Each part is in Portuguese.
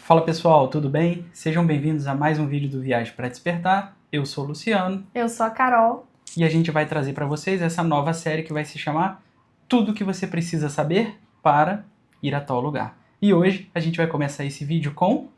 Fala pessoal, tudo bem? Sejam bem-vindos a mais um vídeo do Viagem para Despertar. Eu sou o Luciano Eu sou a Carol. e a gente vai trazer para vocês essa nova série que vai se chamar Tudo o que você precisa saber para ir a tal lugar. E hoje a gente vai começar esse vídeo com...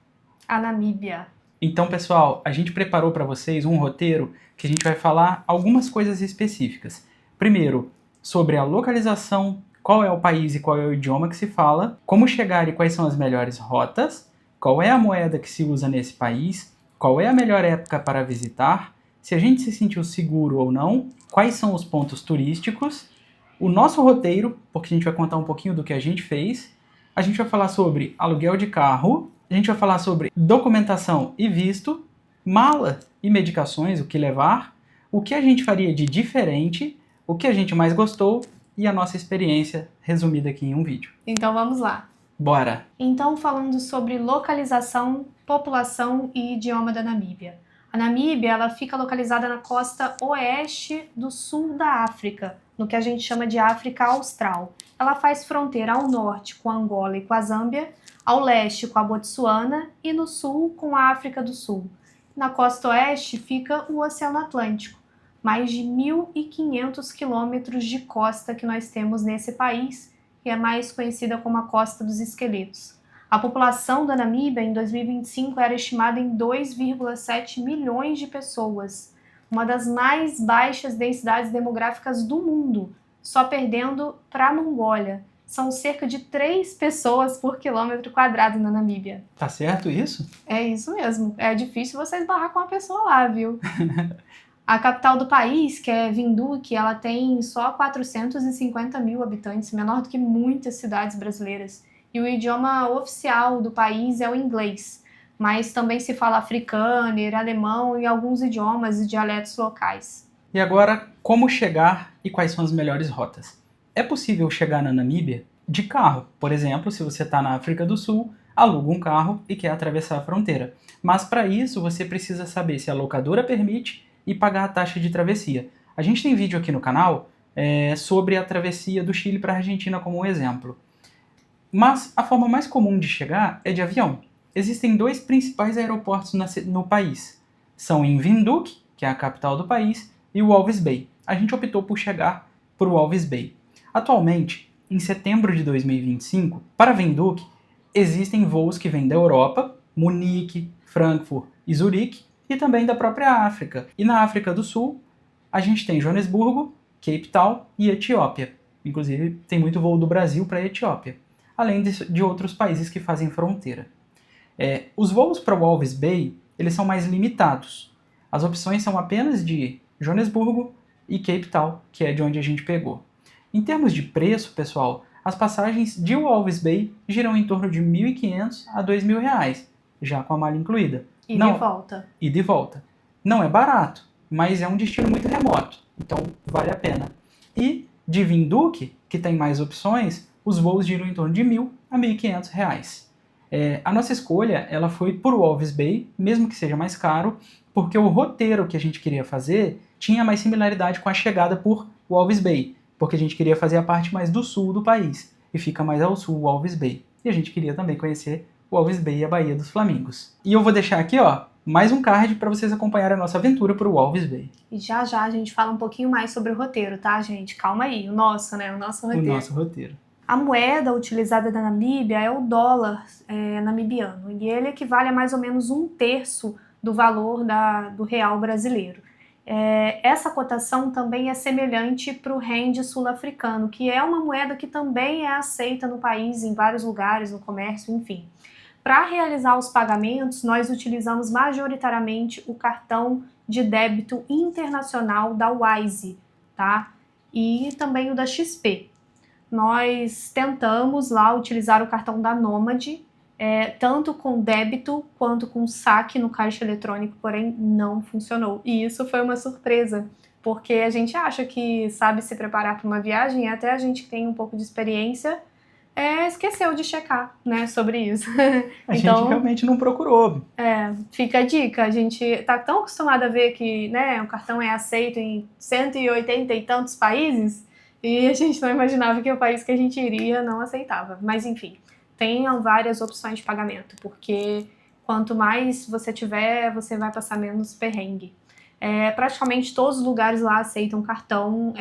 A Namíbia. Então pessoal, a gente preparou para vocês um roteiro que a gente vai falar algumas coisas específicas. Primeiro, sobre a localização, qual é o país e qual é o idioma que se fala, como chegar e quais são as melhores rotas, qual é a moeda que se usa nesse país, qual é a melhor época para visitar, se a gente se sentiu seguro ou não, quais são os pontos turísticos, o nosso roteiro, porque a gente vai contar um pouquinho do que a gente fez, a gente vai falar sobre aluguel de carro, a gente vai falar sobre documentação e visto, mala e medicações, o que levar, o que a gente faria de diferente, o que a gente mais gostou e a nossa experiência resumida aqui em um vídeo. Então vamos lá. Bora! Então, falando sobre localização, população e idioma da Namíbia. A Namíbia, ela fica localizada na costa oeste do sul da África, no que a gente chama de África Austral. Ela faz fronteira ao norte com Angola e com a Zâmbia, ao leste com a Botsuana e no sul com a África do Sul. Na costa oeste fica o Oceano Atlântico, mais de 1.500 quilômetros de costa que nós temos nesse país, que é mais conhecida como a Costa dos Esqueletos. A população da Namíbia em 2025 era estimada em 2,7 milhões de pessoas, uma das mais baixas densidades demográficas do mundo, só perdendo para a Mongólia. São cerca de 3 pessoas por quilômetro quadrado na Namíbia. Tá certo isso? É isso mesmo. É difícil você esbarrar com uma pessoa lá, viu? A capital do país, que é Windhoek, ela tem só 450 mil habitantes, menor do que muitas cidades brasileiras. E o idioma oficial do país é o inglês, mas também se fala africâner, alemão e alguns idiomas e dialetos locais. E agora, como chegar e quais são as melhores rotas? É possível chegar na Namíbia de carro. Por exemplo, se você está na África do Sul, aluga um carro e quer atravessar a fronteira. Mas para isso, você precisa saber se a locadora permite e pagar a taxa de travessia. A gente tem vídeo aqui no canal sobre a travessia do Chile para a Argentina como um exemplo. Mas a forma mais comum de chegar é de avião. Existem 2 principais aeroportos no país. São em Windhoek, que é a capital do país, e o Walvis Bay. A gente optou por chegar por Walvis Bay. Atualmente, em setembro de 2025, para Windhoek, existem voos que vêm da Europa, Munique, Frankfurt e Zurique, e também da própria África. E na África do Sul, a gente tem Joanesburgo, Cape Town e Etiópia. Inclusive, tem muito voo do Brasil para a Etiópia, além de outros países que fazem fronteira. Os voos para Walvis Bay, eles são mais limitados. As opções são apenas de Joanesburgo e Cape Town, que é de onde a gente pegou. Em termos de preço, pessoal, as passagens de Walvis Bay giram em torno de R$ 1.500 a R$ 2.000, já com a mala incluída. E de volta. E de volta. Não é barato, mas é um destino muito remoto, então vale a pena. E de Windhoek, que tem mais opções, os voos giram em torno de R$ 1.000 a R$ 1.500. A nossa escolha ela foi por Walvis Bay, mesmo que seja mais caro, porque o roteiro que a gente queria fazer tinha mais similaridade com a chegada por Walvis Bay, porque a gente queria fazer a parte mais do sul do país, e fica mais ao sul Walvis Bay. E a gente queria também conhecer Walvis Bay e a Baía dos Flamingos. E eu vou deixar aqui, mais um card para vocês acompanharem a nossa aventura para o Walvis Bay. E já a gente fala um pouquinho mais sobre o roteiro, tá, gente? Calma aí, o nosso roteiro. O nosso roteiro. A moeda utilizada na Namíbia é o dólar namibiano, e ele equivale a mais ou menos 1/3 do valor do real brasileiro. Essa cotação também é semelhante para o rand sul-africano, que é uma moeda que também é aceita no país, em vários lugares, no comércio, enfim. Para realizar os pagamentos, nós utilizamos majoritariamente o cartão de débito internacional da Wise, tá? E também o da XP. Nós tentamos lá utilizar o cartão da Nomad, tanto com débito quanto com saque no caixa eletrônico, porém não funcionou. E isso foi uma surpresa, porque a gente acha que sabe se preparar para uma viagem, e até a gente que tem um pouco de experiência esqueceu de checar, né, sobre isso. A gente realmente não procurou. Fica a dica, a gente tá tão acostumado a ver que, né, o cartão é aceito em 180 e tantos países, e a gente não imaginava que o país que a gente iria não aceitava. Mas enfim, tenham várias opções de pagamento, porque quanto mais você tiver, você vai passar menos perrengue. Praticamente todos os lugares lá aceitam cartão,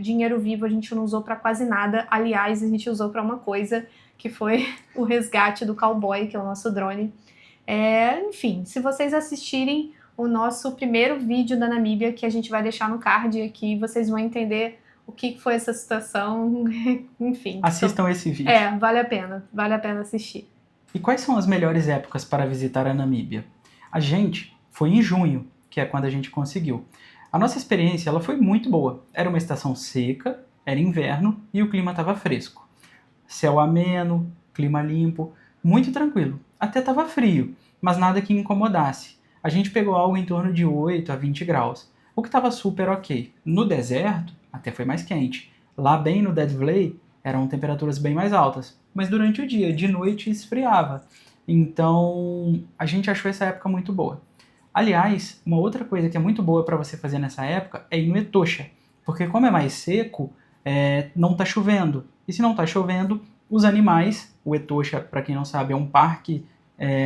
dinheiro vivo a gente não usou para quase nada, aliás, a gente usou para uma coisa, que foi o resgate do cowboy, que é o nosso drone. Enfim, se vocês assistirem o nosso primeiro vídeo da Namíbia, que a gente vai deixar no card aqui, vocês vão entender o que foi essa situação, enfim. Assistam esse vídeo. Vale a pena assistir. E quais são as melhores épocas para visitar a Namíbia? A gente foi em junho, que é quando a gente conseguiu. A nossa experiência ela foi muito boa. Era uma estação seca, era inverno e o clima estava fresco. Céu ameno, clima limpo, muito tranquilo. Até estava frio, mas nada que incomodasse. A gente pegou algo em torno de 8 a 20 graus, o que estava super ok. No deserto, até foi mais quente. Lá bem no Dead Valley, eram temperaturas bem mais altas. Mas durante o dia, de noite, esfriava. Então, a gente achou essa época muito boa. Aliás, uma outra coisa que é muito boa para você fazer nessa época é ir no Etosha. Porque como é mais seco, não está chovendo. E se não está chovendo, os animais, o Etosha, para quem não sabe, é um parque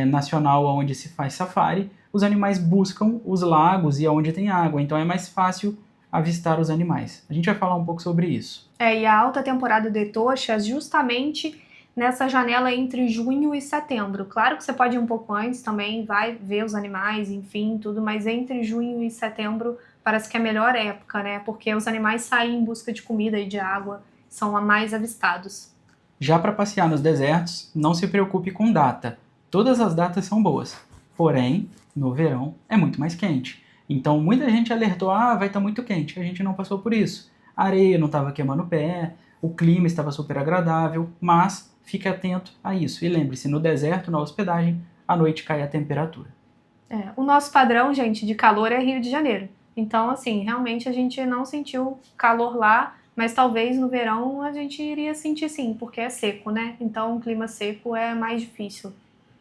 nacional onde se faz safari, os animais buscam os lagos e onde tem água, então é mais fácil avistar os animais. A gente vai falar um pouco sobre isso. E a alta temporada do Etosha justamente nessa janela entre junho e setembro. Claro que você pode ir um pouco antes também, vai ver os animais, enfim, tudo, mas entre junho e setembro parece que é a melhor época, né? Porque os animais saem em busca de comida e de água, são a mais avistados. Já para passear nos desertos, não se preocupe com data. Todas as datas são boas. Porém, no verão é muito mais quente. Então muita gente alertou, vai estar muito quente. A gente não passou por isso. A areia não estava queimando o pé, o clima estava super agradável, mas fique atento a isso. E lembre-se, no deserto, na hospedagem, à noite cai a temperatura. O nosso padrão, gente, de calor é Rio de Janeiro. Então, assim, realmente a gente não sentiu calor lá, mas talvez no verão a gente iria sentir sim, porque é seco, né? Então, o clima seco é mais difícil.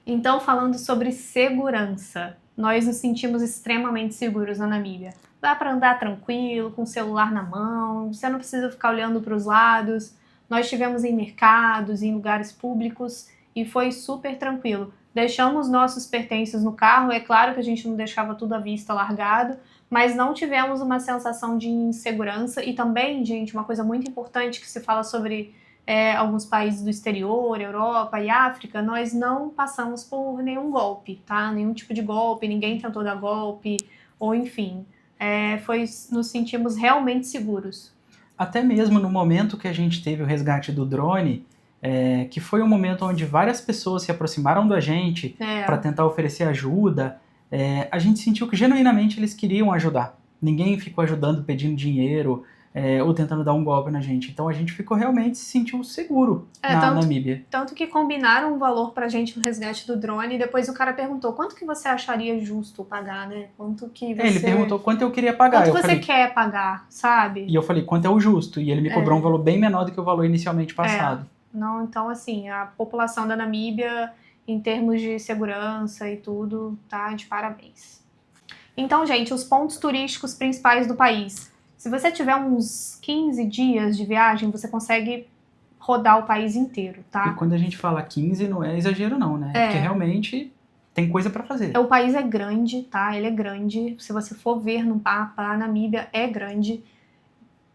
Então, falando sobre segurança, nós nos sentimos extremamente seguros na Namíbia. Dá para andar tranquilo, com o celular na mão, você não precisa ficar olhando para os lados. Nós estivemos em mercados, em lugares públicos e foi super tranquilo. Deixamos nossos pertences no carro, é claro que a gente não deixava tudo à vista largado, mas não tivemos uma sensação de insegurança. E também, gente, uma coisa muito importante que se fala sobre alguns países do exterior, Europa e África, nós não passamos por nenhum golpe, tá? Nenhum tipo de golpe, ninguém tentou dar golpe, ou enfim, nos sentimos realmente seguros. Até mesmo no momento que a gente teve o resgate do drone, que foi um momento onde várias pessoas se aproximaram da gente para tentar oferecer ajuda, a gente sentiu que genuinamente eles queriam ajudar. Ninguém ficou ajudando, pedindo dinheiro, ou tentando dar um golpe na gente. Então a gente realmente se sentiu seguro na Namíbia. Tanto que combinaram um valor pra gente no resgate do drone e depois o cara perguntou quanto que você acharia justo pagar, né? Quanto que você... ele perguntou quanto eu queria pagar. Quanto você quer pagar, sabe? E eu falei, quanto é o justo? E ele me cobrou um valor bem menor do que o valor inicialmente passado. Não, então assim, a população da Namíbia, em termos de segurança e tudo, tá de parabéns. Então, gente, os pontos turísticos principais do país. Se você tiver uns 15 dias de viagem, você consegue rodar o país inteiro, tá? E quando a gente fala 15, não é exagero não, né? Porque realmente tem coisa pra fazer. O país é grande, tá? Ele é grande. Se você for ver no mapa, a Namíbia é grande.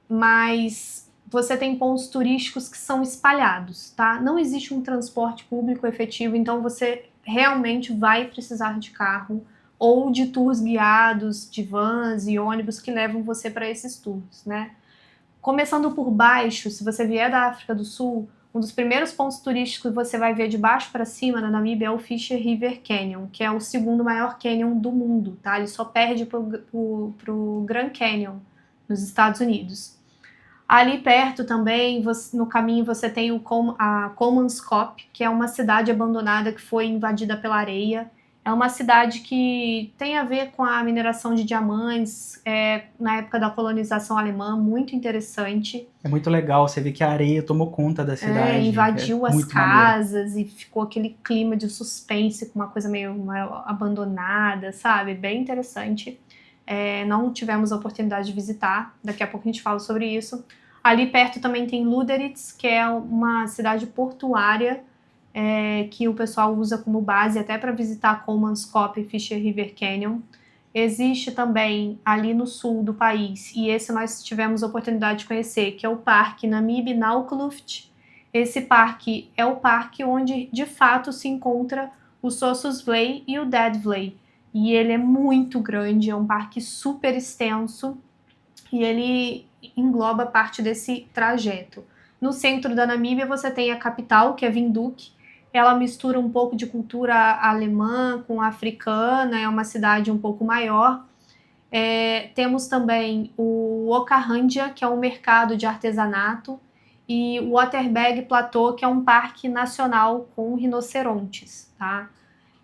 Mas você tem pontos turísticos que são espalhados, tá? Não existe um transporte público efetivo, então você realmente vai precisar de carro ou de tours guiados, de vans e ônibus que levam você para esses tours, né? Começando por baixo, se você vier da África do Sul, um dos primeiros pontos turísticos que você vai ver de baixo para cima na Namíbia é o Fisher River Canyon, que é o segundo maior canyon do mundo, tá? Ele só perde pro Grand Canyon, nos Estados Unidos. Ali perto também, no caminho, você tem a Comanskop, que é uma cidade abandonada que foi invadida pela areia. É uma cidade que tem a ver com a mineração de diamantes, na época da colonização alemã, muito interessante. É muito legal, você vê que a areia tomou conta da cidade. Invadiu as casas e ficou aquele clima de suspense, com uma coisa meio abandonada, sabe? Bem interessante. Não tivemos a oportunidade de visitar, daqui a pouco a gente fala sobre isso. Ali perto também tem Lüderitz, que é uma cidade portuária, que o pessoal usa como base até para visitar Commons e Fisher River Canyon. Existe também ali no sul do país, e esse nós tivemos a oportunidade de conhecer, que é o Parque Namib-Naukluft. Esse parque é o parque onde de fato se encontra o Sossusvlei e o Dedvlei. E ele é muito grande, é um parque super extenso e ele engloba parte desse trajeto. No centro da Namíbia você tem a capital, que é Windhoek. Ela mistura um pouco de cultura alemã com africana, é uma cidade um pouco maior. Temos também o Okahandja, que é um mercado de artesanato, e o Waterberg Plateau, que é um parque nacional com rinocerontes, tá?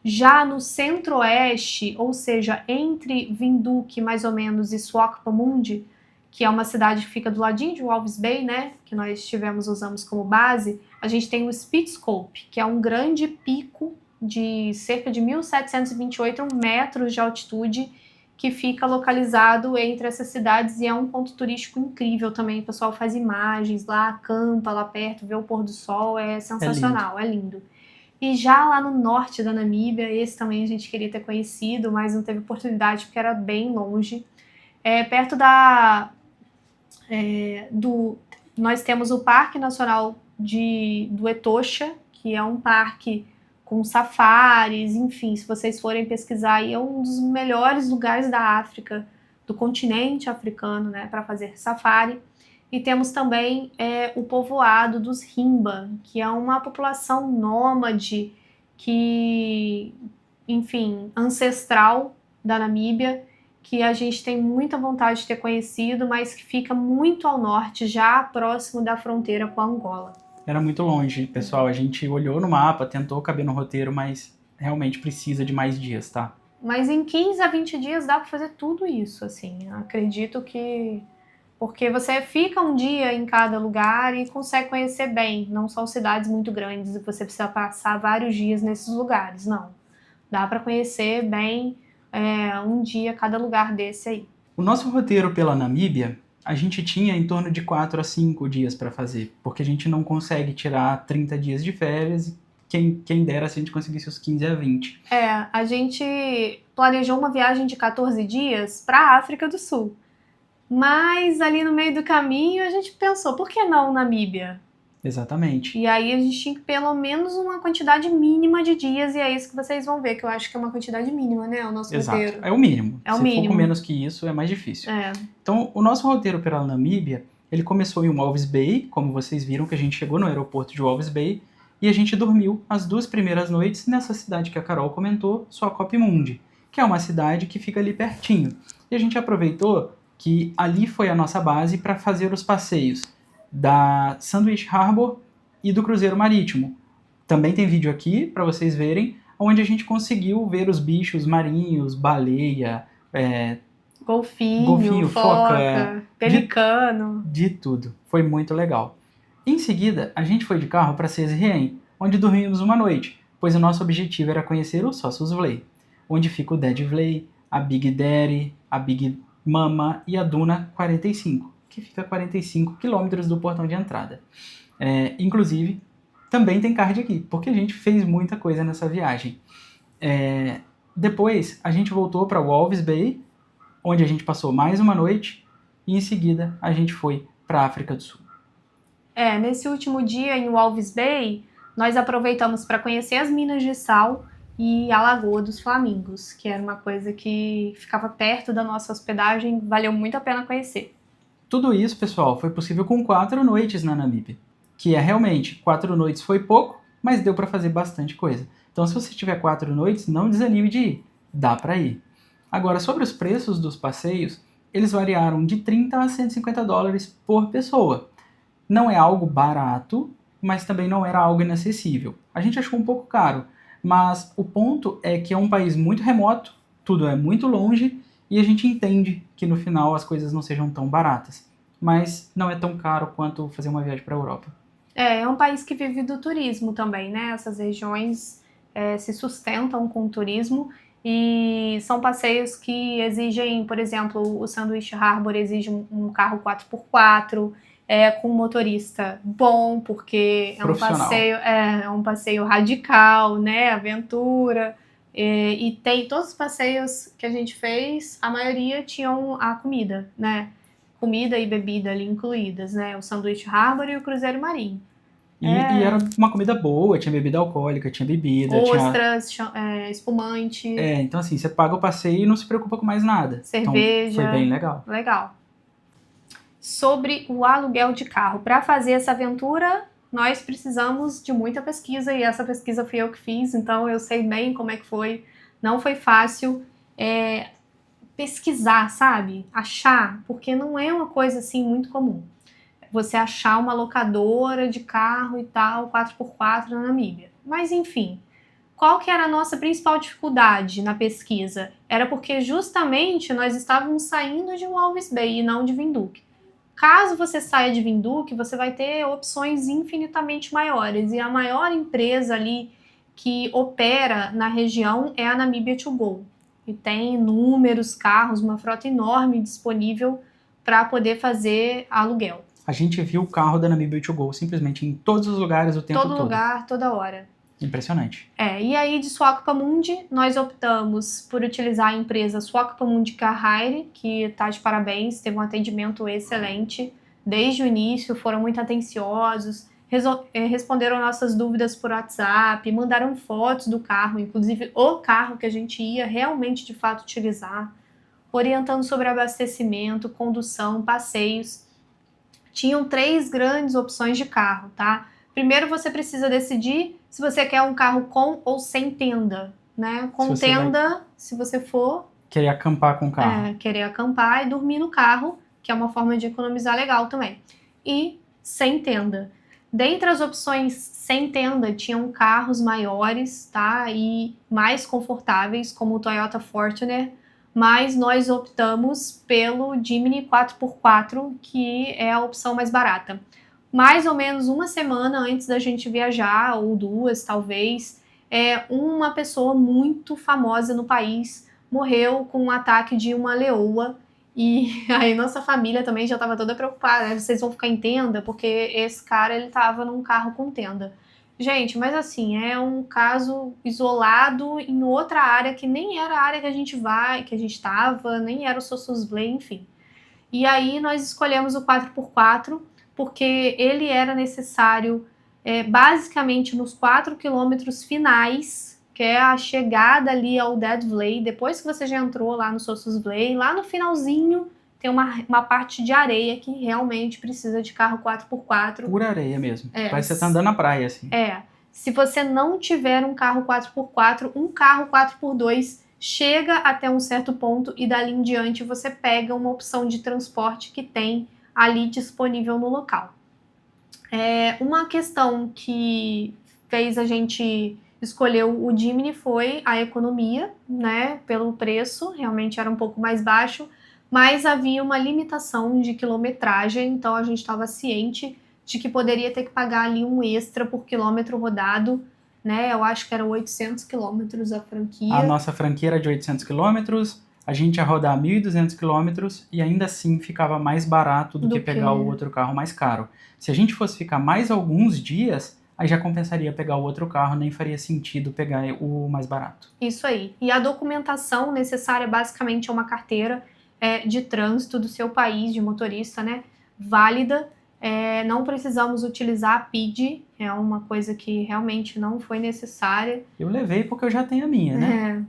Já no centro-oeste, ou seja, entre Windhoek mais ou menos e Swakopmund, que é uma cidade que fica do ladinho de Walvis Bay, né, que nós usamos como base, a gente tem o Spitzkop, que é um grande pico de cerca de 1.728 metros de altitude, que fica localizado entre essas cidades e é um ponto turístico incrível também. O pessoal faz imagens lá, acampa lá perto, vê o pôr do sol, é sensacional, é lindo. E já lá no norte da Namíbia, esse também a gente queria ter conhecido, mas não teve oportunidade porque era bem longe. Perto nós temos o Parque Nacional do Etosha, que é um parque com safaris, enfim, se vocês forem pesquisar, aí é um dos melhores lugares da África, do continente africano, né, para fazer safari. E temos também o povoado dos Himba, que é uma população nômade, ancestral da Namíbia, que a gente tem muita vontade de ter conhecido, mas que fica muito ao norte, já próximo da fronteira com a Angola. Era muito longe, pessoal. A gente olhou no mapa, tentou caber no roteiro, mas realmente precisa de mais dias, tá? Mas em 15 a 20 dias dá para fazer tudo isso, assim. Acredito que... Porque você fica um dia em cada lugar e consegue conhecer bem. Não são cidades muito grandes e você precisa passar vários dias nesses lugares, não. Dá para conhecer bem um dia cada lugar desse aí. O nosso roteiro pela Namíbia, a gente tinha em torno de 4 a 5 dias para fazer, porque a gente não consegue tirar 30 dias de férias, quem dera se a gente conseguisse os 15 a 20. A gente planejou uma viagem de 14 dias para a África do Sul, mas ali no meio do caminho a gente pensou, por que não Namíbia? Exatamente. E aí a gente tinha pelo menos uma quantidade mínima de dias, e é isso que vocês vão ver, que eu acho que é uma quantidade mínima, né, o nosso roteiro. É o mínimo. É o mínimo. Se for com menos que isso, é mais difícil. Então, o nosso roteiro pela Namíbia, ele começou em Walvis Bay, como vocês viram que a gente chegou no aeroporto de Walvis Bay, e a gente dormiu as 2 primeiras noites nessa cidade que a Carol comentou, Swakopmund, que é uma cidade que fica ali pertinho. E a gente aproveitou que ali foi a nossa base para fazer os passeios da Sandwich Harbour e do cruzeiro marítimo. Também tem vídeo aqui para vocês verem, onde a gente conseguiu ver os bichos marinhos, baleia, golfinho, foca, pelicano. De tudo. Foi muito legal. Em seguida, a gente foi de carro para Sesriem, onde dormimos uma noite, pois o nosso objetivo era conhecer o Sossusvlei, onde fica o Dedvlei, a Big Daddy, a Big Mama e a Duna 45, que fica a 45 quilômetros do portão de entrada. Inclusive, também tem card aqui, porque a gente fez muita coisa nessa viagem. Depois, a gente voltou para Walvis Bay, onde a gente passou mais uma noite, e em seguida a gente foi para a África do Sul. Nesse último dia em Walvis Bay, nós aproveitamos para conhecer as minas de sal e a Lagoa dos Flamingos, que era uma coisa que ficava perto da nossa hospedagem, valeu muito a pena conhecer. Tudo isso, pessoal, foi possível com 4 noites na Namíbia, que realmente 4 noites foi pouco, mas deu para fazer bastante coisa. Então, se você tiver 4 noites, não desanime de ir, dá para ir. Agora, sobre os preços dos passeios, eles variaram de 30 a 150 dólares por pessoa. Não é algo barato, mas também não era algo inacessível. A gente achou um pouco caro, mas o ponto é que é um país muito remoto, tudo é muito longe, e a gente entende que no final as coisas não sejam tão baratas. Mas não é tão caro quanto fazer uma viagem para a Europa. É um país que vive do turismo também, né? Essas regiões se sustentam com o turismo e são passeios que exigem, por exemplo, o Sandwich Harbour exige um carro 4x4, com um motorista bom, porque Profissional. É um passeio radical, né? Aventura. E tem todos os passeios que a gente fez, a maioria tinham a comida, né? Comida e bebida ali incluídas, né? O Sanduíche Harbor e o Cruzeiro Marinho. E era uma comida boa, tinha bebida alcoólica, tinha bebida, tinha... Ostras, espumante, Então assim, você paga o passeio e não se preocupa com mais nada. cerveja. Então foi bem legal. Legal. Sobre o aluguel de carro. Para fazer essa aventura, nós precisamos de muita pesquisa, e essa pesquisa fui eu que fiz, então eu sei bem como é que foi. Não foi fácil pesquisar, sabe? Achar, porque não é uma coisa assim muito comum. Você achar uma locadora de carro e tal, 4x4 na Namíbia. Mas enfim, qual que era a nossa principal dificuldade na pesquisa? Era porque justamente nós estávamos saindo de Walvis Bay e não de Windhoek. Caso você saia de Windhoek, você vai ter opções infinitamente maiores, e a maior empresa ali que opera na região é a Namibia To Go, e tem inúmeros carros, uma frota enorme disponível para poder fazer aluguel. A gente viu o carro da Namibia To Go simplesmente em todos os lugares o tempo todo. Todo lugar, toda hora. Impressionante. E aí de Swakopmund nós optamos por utilizar a empresa Swakopmund Car Hire, que está de parabéns, teve um atendimento excelente desde o início, foram muito atenciosos, responderam nossas dúvidas por WhatsApp, mandaram fotos do carro, inclusive o carro que a gente ia realmente de fato utilizar, orientando sobre abastecimento, condução, passeios. Tinham 3 grandes opções de carro, tá? Primeiro você precisa decidir se você quer um carro com ou sem tenda, né? Com tenda, se você for querer acampar com o carro. Querer acampar e dormir no carro, que é uma forma de economizar legal também. E sem tenda. Dentre as opções sem tenda, tinham carros maiores, tá? E mais confortáveis, como o Toyota Fortuner, mas nós optamos pelo Jimny 4x4, que é a opção mais barata. Mais ou menos uma semana antes da gente viajar, ou 2 talvez, uma pessoa muito famosa no país morreu com um ataque de uma leoa, e aí nossa família também já estava toda preocupada, né? Vocês vão ficar em tenda? Porque esse cara, ele estava num carro com tenda. Gente, mas assim, é um caso isolado em outra área que nem era a área que a gente estava, nem era o Sossusvlei, enfim. E aí nós escolhemos o 4x4, porque ele era necessário basicamente nos 4 quilômetros finais, que é a chegada ali ao Dead Vlei, depois que você já entrou lá no Sossusvlei, lá no finalzinho tem uma parte de areia que realmente precisa de carro 4x4. Pura areia mesmo. Parece que você tá andando na praia, assim. Se você não tiver um carro 4x4, um carro 4x2 chega até um certo ponto e dali em diante você pega uma opção de transporte que tem ali disponível no local. Uma questão que fez a gente escolher o Jimny foi a economia, né? Pelo preço, realmente era um pouco mais baixo, mas havia uma limitação de quilometragem, então a gente estava ciente de que poderia ter que pagar ali um extra por quilômetro rodado, né? Eu acho que era 800 quilômetros a franquia. A nossa franquia era de 800 quilômetros, a gente ia rodar 1.200 quilômetros e ainda assim ficava mais barato do que pegar o outro carro mais caro. Se a gente fosse ficar mais alguns dias, aí já compensaria pegar o outro carro, nem faria sentido pegar o mais barato. Isso aí. E a documentação necessária basicamente é uma carteira de trânsito do seu país, de motorista, né? Válida. Não precisamos utilizar a PID, é uma coisa que realmente não foi necessária. Eu levei porque eu já tenho a minha, né?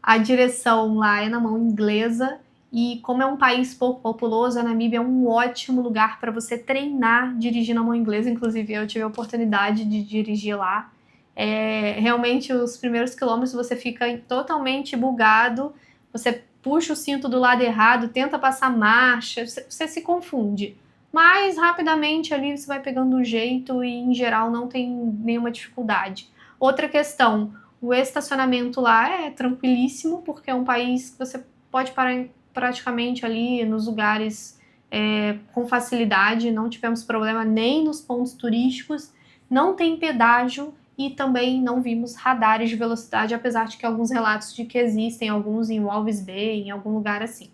A direção lá é na mão inglesa, e como é um país pouco populoso, a Namíbia é um ótimo lugar para você treinar dirigir na mão inglesa. Inclusive eu tive a oportunidade de dirigir lá. Realmente os primeiros quilômetros você fica totalmente bugado, você puxa o cinto do lado errado, tenta passar marcha, você se confunde. Mas rapidamente ali você vai pegando o jeito e em geral não tem nenhuma dificuldade. Outra questão, o estacionamento lá é tranquilíssimo, porque é um país que você pode parar praticamente ali nos lugares com facilidade, não tivemos problema nem nos pontos turísticos, não tem pedágio e também não vimos radares de velocidade, apesar de que alguns relatos de que existem alguns em Walvis Bay, em algum lugar assim.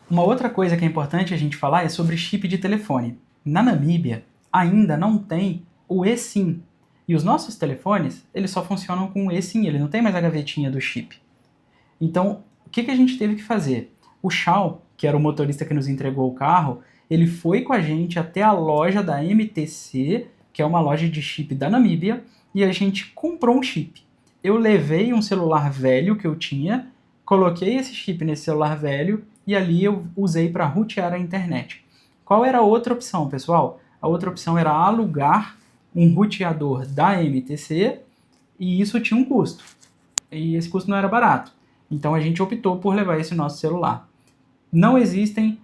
Uma outra coisa que é importante a gente falar é sobre chip de telefone. Na Namíbia, ainda não tem o eSIM. E os nossos telefones, eles só funcionam com o eSIM, ele não tem mais a gavetinha do chip. Então, o que a gente teve que fazer? O Shaw, que era o motorista que nos entregou o carro, ele foi com a gente até a loja da MTC, que é uma loja de chip da Namíbia, e a gente comprou um chip. Eu levei um celular velho que eu tinha, coloquei esse chip nesse celular velho e ali eu usei para rotear a internet. Qual era a outra opção, pessoal? A outra opção era alugar um roteador da MTC e isso tinha um custo. E esse custo não era barato. Então a gente optou por levar esse nosso celular. Não existem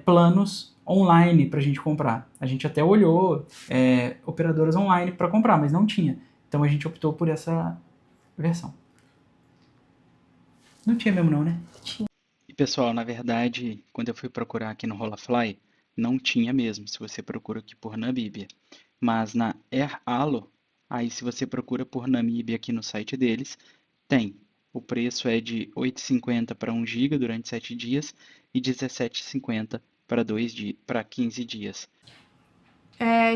planos online para a gente comprar. A gente até olhou operadoras online para comprar, mas não tinha. Então a gente optou por essa versão. Não tinha mesmo não, né? E pessoal, na verdade, quando eu fui procurar aqui no Rolafly, não tinha mesmo, se você procura aqui por Namíbia. Mas na AirAllo, aí se você procura por Namíbia aqui no site deles, tem. O preço é de R$ 8,50 para 1 GB durante 7 dias e R$ 17,50 para 15 dias.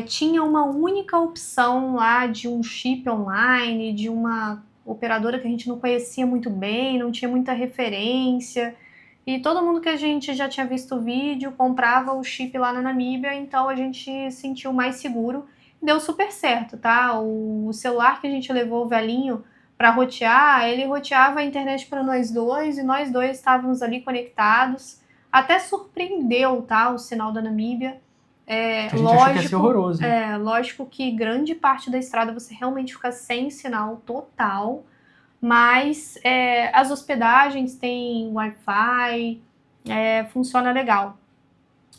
Tinha uma única opção lá de um chip online, de uma operadora que a gente não conhecia muito bem, não tinha muita referência. E todo mundo que a gente já tinha visto o vídeo comprava o chip lá na Namíbia, então a gente se sentiu mais seguro. Deu super certo, tá? O celular que a gente levou, o velhinho, para rotear, ele roteava a internet para nós dois e nós dois estávamos ali conectados. Até surpreendeu, tá? O sinal da Namíbia. A gente achou que ia ser horroroso. Lógico que grande parte da estrada você realmente fica sem sinal total, mas as hospedagens têm Wi-Fi, funciona legal.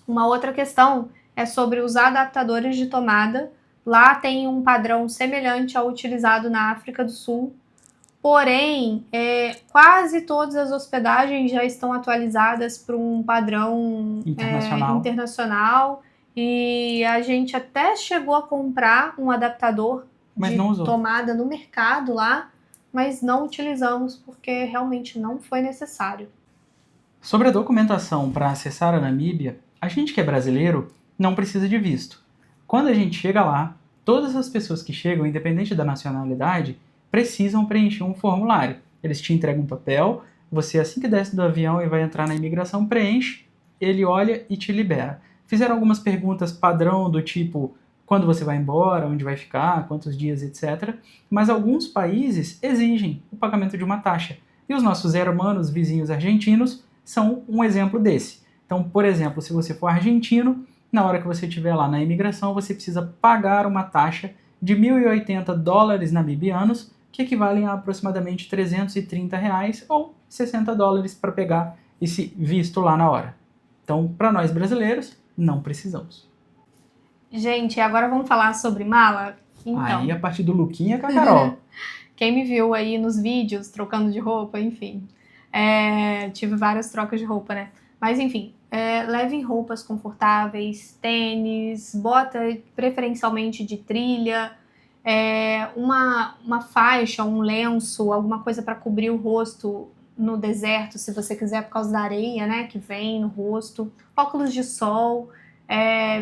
Uma outra questão é sobre os adaptadores de tomada. Lá tem um padrão semelhante ao utilizado na África do Sul, porém, quase todas as hospedagens já estão atualizadas para um padrão internacional. E a gente até chegou a comprar um adaptador de tomada no mercado lá, mas não utilizamos porque realmente não foi necessário. Sobre a documentação para acessar a Namíbia, a gente que é brasileiro não precisa de visto. Quando a gente chega lá, todas as pessoas que chegam, independente da nacionalidade, precisam preencher um formulário. Eles te entregam um papel, você assim que desce do avião e vai entrar na imigração, preenche, ele olha e te libera. Fizeram algumas perguntas padrão do tipo quando você vai embora, onde vai ficar, quantos dias, etc. Mas alguns países exigem o pagamento de uma taxa. E os nossos hermanos vizinhos argentinos são um exemplo desse. Então, por exemplo, se você for argentino, na hora que você estiver lá na imigração, você precisa pagar uma taxa de $1.080 namibianos, que equivalem a aproximadamente R$330 ou $60 para pegar esse visto lá na hora. Então, para nós brasileiros, não precisamos. Gente, agora vamos falar sobre mala? Então, aí a partir do Luquinha com a Carol. Quem me viu aí nos vídeos, trocando de roupa, enfim. Tive várias trocas de roupa, né? Mas enfim, levem roupas confortáveis, tênis, bota preferencialmente de trilha, uma faixa, um lenço, alguma coisa para cobrir o rosto no deserto, se você quiser, por causa da areia, né, que vem no rosto, óculos de sol,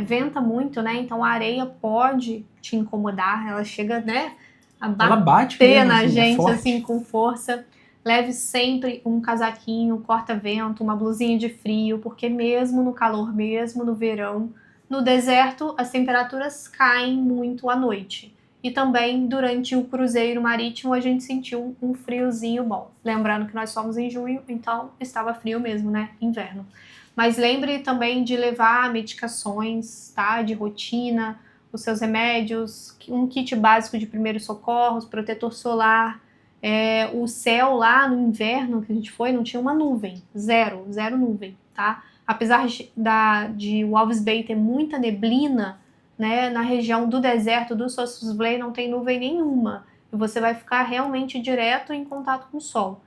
venta muito, né, então a areia pode te incomodar, ela chega, né, a bater na gente, assim, com força. Leve sempre um casaquinho, corta-vento, uma blusinha de frio, porque mesmo no calor, mesmo no verão, no deserto, as temperaturas caem muito à noite. E também, durante o cruzeiro marítimo, a gente sentiu um friozinho bom. Lembrando que nós fomos em junho, então estava frio mesmo, né? Inverno. Mas lembre também de levar medicações, tá? De rotina, os seus remédios, um kit básico de primeiros socorros, protetor solar. O céu lá no inverno que a gente foi, não tinha uma nuvem. Zero nuvem, tá? Apesar de Walvis Bay ter muita neblina, né, na região do deserto do Sossusvlei não tem nuvem nenhuma. E você vai ficar realmente direto em contato com o sol.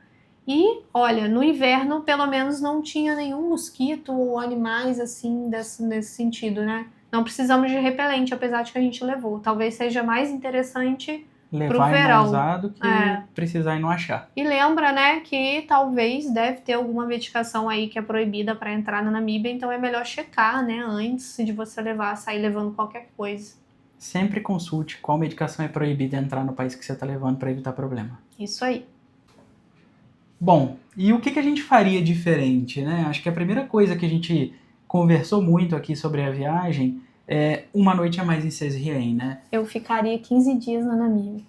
E, olha, no inverno, pelo menos, não tinha nenhum mosquito ou animais assim nesse sentido, né? Não precisamos de repelente, apesar de que a gente levou. Talvez seja mais interessante Levar e não verão. usar do que precisar e não achar. E lembra, né, que talvez deve ter alguma medicação aí que é proibida para entrar na Namíbia, então é melhor checar, né, antes de você sair levando qualquer coisa. Sempre consulte qual medicação é proibida entrar no país que você está levando para evitar problema. Isso aí. Bom, e o que a gente faria diferente, né? Acho que a primeira coisa que a gente conversou muito aqui sobre a viagem é uma noite a mais em Sesriem, né? Eu ficaria 15 dias na Namíbia.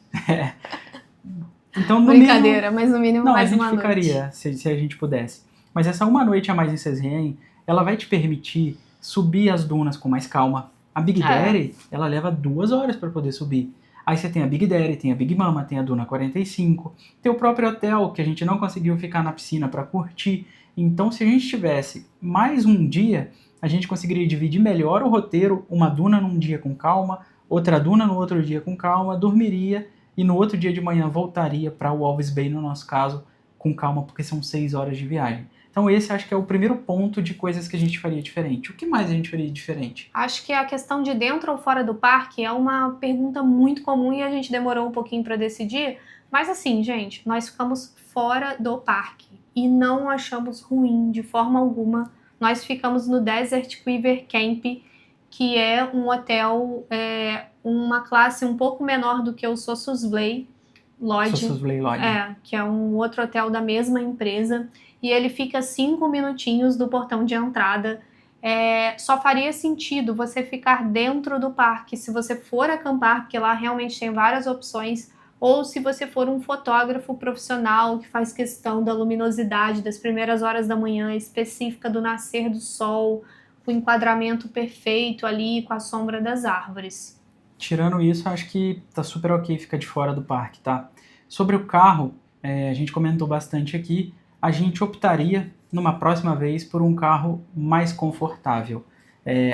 Então, no Brincadeira, mínimo... mas no mínimo Não, mais a gente uma ficaria, noite. se a gente pudesse. Mas essa uma noite a mais em Sesriem, ela vai te permitir subir as dunas com mais calma. A Big Daddy, ela leva 2 horas para poder subir. Aí você tem a Big Daddy, tem a Big Mama, tem a Duna 45, tem o próprio hotel, que a gente não conseguiu ficar na piscina para curtir. Então, se a gente tivesse mais um dia, a gente conseguiria dividir melhor o roteiro, uma duna num dia com calma, outra duna no outro dia com calma, dormiria e no outro dia de manhã voltaria para o Walvis Bay, no nosso caso, com calma, porque são 6 horas de viagem. Então esse acho que é o primeiro ponto de coisas que a gente faria diferente. O que mais a gente faria diferente? Acho que a questão de dentro ou fora do parque é uma pergunta muito comum e a gente demorou um pouquinho para decidir. Mas assim, gente, nós ficamos fora do parque e não achamos ruim de forma alguma. Nós ficamos no Desert Quiver Camp, que é um hotel, uma classe um pouco menor do que o Sossusvlei Lodge. Sossusvlei Lodge. Que é um outro hotel da mesma empresa. E ele fica 5 minutinhos do portão de entrada. Só faria sentido você ficar dentro do parque se você for acampar, porque lá realmente tem várias opções, ou se você for um fotógrafo profissional que faz questão da luminosidade das primeiras horas da manhã, específica do nascer do sol, o enquadramento perfeito ali com a sombra das árvores. Tirando isso, acho que tá super ok ficar de fora do parque, tá? Sobre o carro, a gente comentou bastante aqui, a gente optaria, numa próxima vez, por um carro mais confortável.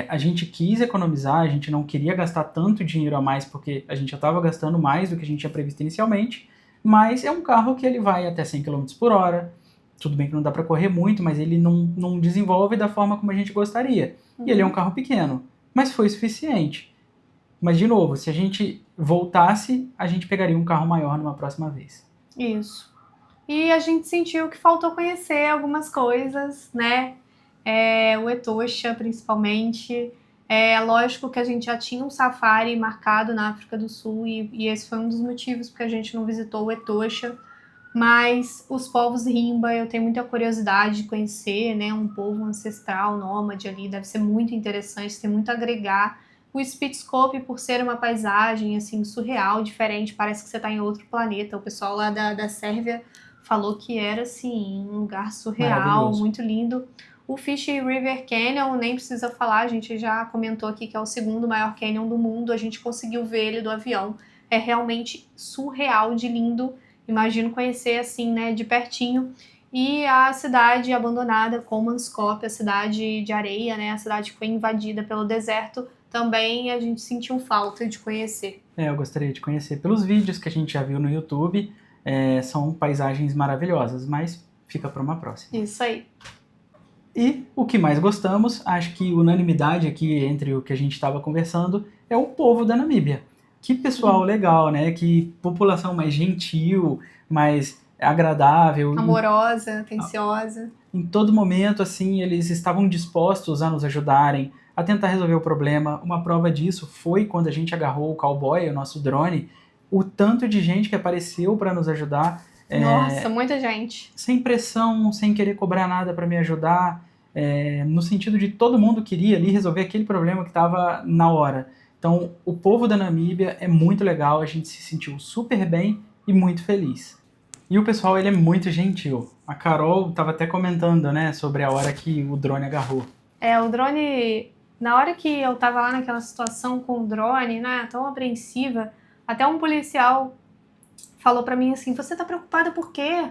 A gente quis economizar, a gente não queria gastar tanto dinheiro a mais, porque a gente já estava gastando mais do que a gente tinha previsto inicialmente, mas é um carro que ele vai até 100 km por hora, tudo bem que não dá para correr muito, mas ele não desenvolve da forma como a gente gostaria. E ele é um carro pequeno, mas foi suficiente. Mas, de novo, se a gente voltasse, a gente pegaria um carro maior numa próxima vez. Isso. E a gente sentiu que faltou conhecer algumas coisas, né? O Etosha, principalmente. Lógico que a gente já tinha um safari marcado na África do Sul e esse foi um dos motivos porque a gente não visitou o Etosha. Mas os povos Rimba eu tenho muita curiosidade de conhecer, né? Um povo ancestral, nômade ali, deve ser muito interessante, tem muito a agregar. O Spitscope, por ser uma paisagem assim surreal, diferente, parece que você está em outro planeta. O pessoal lá da Sérvia falou que era assim um lugar surreal, muito lindo. O Fish River Canyon, nem precisa falar, a gente já comentou aqui que é o segundo maior canyon do mundo, a gente conseguiu ver ele do avião. É realmente surreal de lindo, imagino conhecer assim, né, de pertinho. E a cidade abandonada, Comanscope, a cidade de areia, né, a cidade que foi invadida pelo deserto, também a gente sentiu falta de conhecer. Eu gostaria de conhecer pelos vídeos que a gente já viu no YouTube, são paisagens maravilhosas, mas fica para uma próxima. Isso aí. E o que mais gostamos, acho que unanimidade aqui entre o que a gente estava conversando, é o povo da Namíbia. Que pessoal legal, né? Que população mais gentil, mais agradável. Amorosa, atenciosa. Em todo momento, assim, eles estavam dispostos a nos ajudarem, a tentar resolver o problema. Uma prova disso foi quando a gente agarrou o cowboy, o nosso drone, o tanto de gente que apareceu para nos ajudar. Nossa, muita gente. Sem pressão, sem querer cobrar nada para me ajudar, no sentido de todo mundo queria ali resolver aquele problema que estava na hora. Então, o povo da Namíbia é muito legal, a gente se sentiu super bem e muito feliz. E o pessoal, ele é muito gentil. A Carol estava até comentando, né, sobre a hora que o drone agarrou. O drone, na hora que eu tava lá naquela situação com o drone, né, tão apreensiva, até um policial falou pra mim assim, você tá preocupada por quê?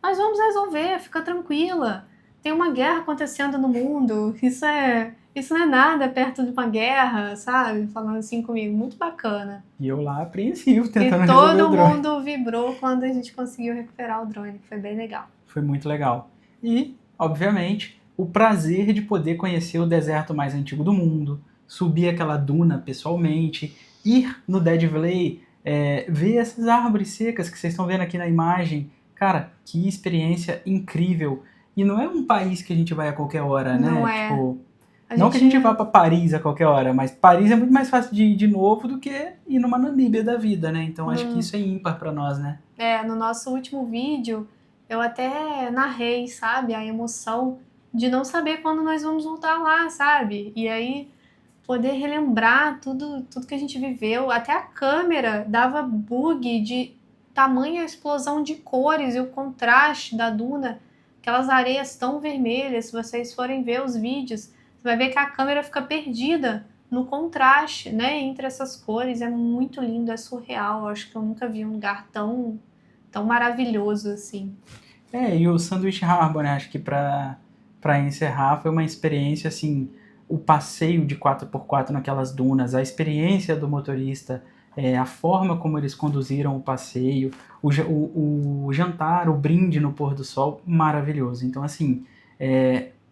Nós vamos resolver, fica tranquila. Tem uma guerra acontecendo no mundo, isso não é nada perto de uma guerra, sabe? Falando assim comigo, muito bacana. E eu lá apreensivo, tentando resolver o drone. E todo mundo vibrou quando a gente conseguiu recuperar o drone, foi bem legal. Foi muito legal. E, obviamente, o prazer de poder conhecer o deserto mais antigo do mundo, subir aquela duna pessoalmente, ir no Dead Valley, ver essas árvores secas que vocês estão vendo aqui na imagem. Cara, que experiência incrível. E não é um país que a gente vai a qualquer hora, né? Não é. Tipo, A não que a gente gente vá para Paris a qualquer hora, mas Paris é muito mais fácil de ir de novo do que ir numa Namíbia da vida, né? Então acho que isso é ímpar para nós, né? no nosso último vídeo, eu até narrei, sabe, a emoção de não saber quando nós vamos voltar lá, sabe? E aí poder relembrar tudo que a gente viveu. Até a câmera dava bug de tamanha explosão de cores e o contraste da duna, aquelas areias tão vermelhas. Se vocês forem ver os vídeos, você vai ver que a câmera fica perdida no contraste, né, entre essas cores. É muito lindo, é surreal. Eu acho que eu nunca vi um lugar tão maravilhoso assim. E o Sandwich Harbor, né? Acho que para encerrar foi uma experiência assim, o passeio de 4x4 naquelas dunas, a experiência do motorista, a forma como eles conduziram o passeio, o jantar, o brinde no pôr do sol, maravilhoso. Então assim,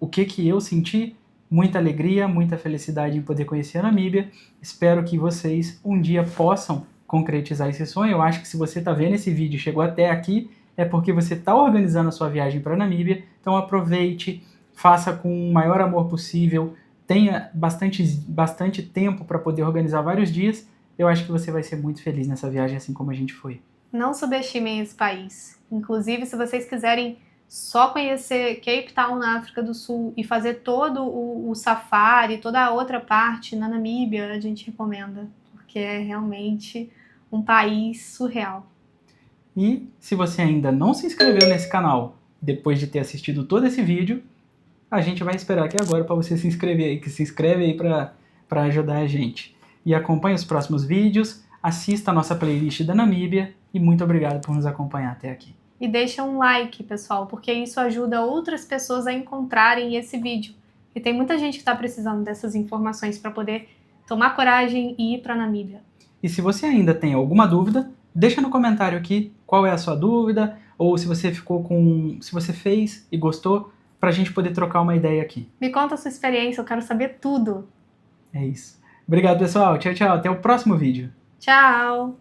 o que eu senti? Muita alegria, muita felicidade em poder conhecer a Namíbia. Espero que vocês um dia possam concretizar esse sonho. Eu acho que se você está vendo esse vídeo e chegou até aqui, é porque você está organizando a sua viagem para a Namíbia. Então aproveite, faça com o maior amor possível, tenha bastante tempo para poder organizar vários dias. Eu acho que você vai ser muito feliz nessa viagem, assim como a gente foi. Não subestimem esse país. Inclusive, se vocês quiserem só conhecer Cape Town na África do Sul e fazer todo o safari, toda a outra parte na Namíbia, a gente recomenda, porque é realmente um país surreal. E se você ainda não se inscreveu nesse canal, depois de ter assistido todo esse vídeo, a gente vai esperar aqui agora para você se inscrever aí, que se inscreve aí para ajudar a gente. E acompanhe os próximos vídeos, assista a nossa playlist da Namíbia e muito obrigado por nos acompanhar até aqui. E deixa um like, pessoal, porque isso ajuda outras pessoas a encontrarem esse vídeo. E tem muita gente que está precisando dessas informações para poder tomar coragem e ir para a Namíbia. E se você ainda tem alguma dúvida, deixa no comentário aqui qual é a sua dúvida, ou se você se você fez e gostou, para a gente poder trocar uma ideia aqui. Me conta a sua experiência, eu quero saber tudo. É isso. Obrigado, pessoal. Tchau, tchau. Até o próximo vídeo. Tchau!